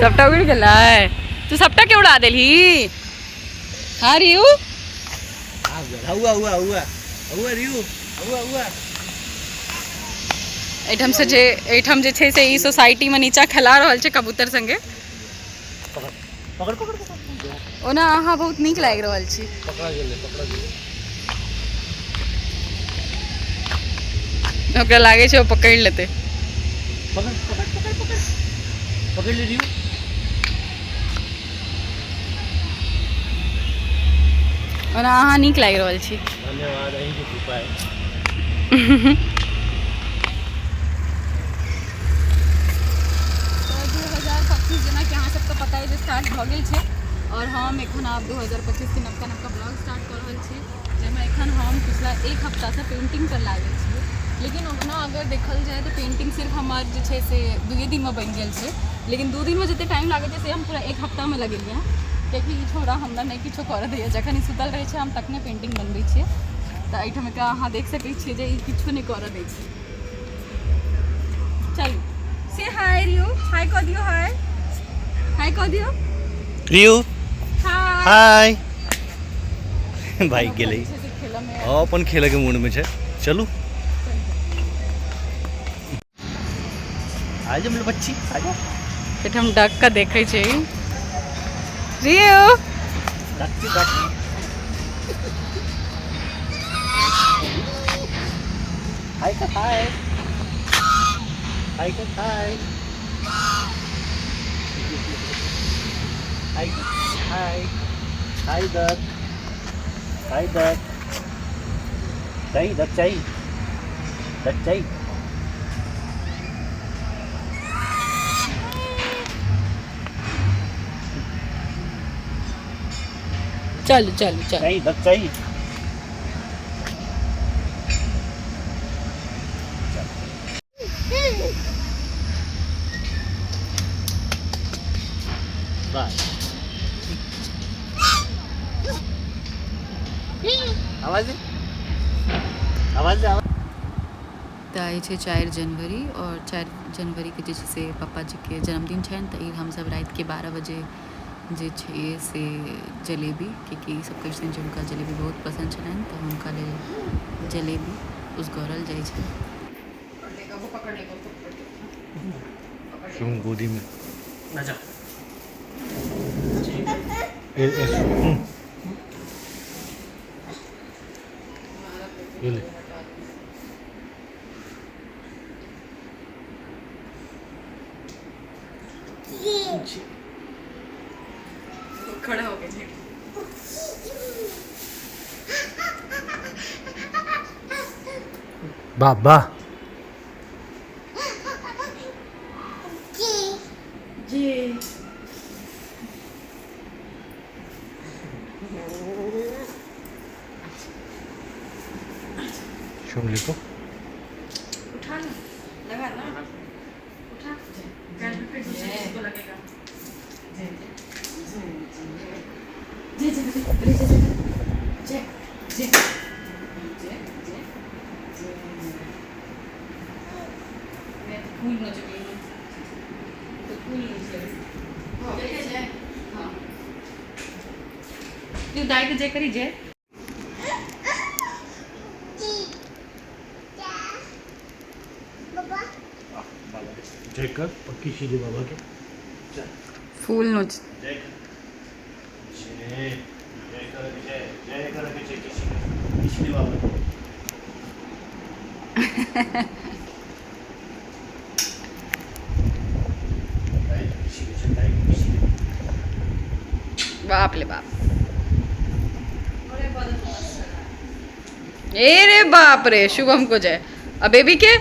सपटा उड़ गेलै तू सपटा के उड़ा देलही हाँ रियू एहिठाम जे छै से ई सोसाइटी में नीचा खेला रहल छै कबूतर संगे ओना अहाँ बहुत नीक लागि रहल छी ओकरा लागे छै ओ पकड़ लेते पकड़ ले रियू ओना अहाँ नीक लागि रहल छी धन्यवाद अहीं के कृपा है 2025 जेना कि अहाँ सबके पता है जे स्टार्ट भऽ गेल छै और हम एखन आब 2025 के नवका ब्लॉग स्टार्ट कर रहल छी जाहिमे एखन हम पिछला एक हफ्ता से पेंटिंग पर लागल छी लेकिन ओना अगर देखल जाए तो पेंटिंग सिर्फ हमार जे छै से 2 दिन में बनि गेल छै लेकिन 2 दिन में जते टाइम लागै छै से हम पूरा एक हफ्ता में लगेलिए कियाकि ई छोड़ा हमरा नहीं किछो करऽ दैए जखन ई सुतल रहै छै हम तखने पेंटिंग बनबै छियै तऽ एहिठाम एकरा अहाँ देख सकै छियै जे ई किछो नहि करऽ दै छै चलू से हाय रियू हाय कह दियो हाय कह दियो रियू हाय भाई गेलै अपन खेले के मूड में छै चलू आज हम बच्ची आ जाओ एठाम डक का देखै छै रियू डक हाय का हाय हाय का हाय हाय हाय हाय डक हाय डक चाहिए चल डक चाहिए आवाज तऽ आइ छै 4 जनवरी और 4 जनवरी के जे छै से पप्पा जी के जन्मदिन छनि तऽ ई हमसब राति के 12 बजे जे छै से जलेबी क्योंकि सब कहै छथिन जे हुनका जलेबी बहुत पसंद छलनि तऽ हुनका लेल जलेबी उसगरल जाइ छै क्यों गोदी में आजा ये ले खड़े हो गए बाबा जी चुम ले तो उठा ना लगा ना उठा कान पे फिर इसको लगेगा फूल न चुके तो फूल नीचे हाँ तू दाई के जे करी जे जय कर पक्की सीधे बाबा के फूल नोच जय कर किसी बाबा बाप ले बाप ए रे बाप रे शुभम को जय अब बेबी के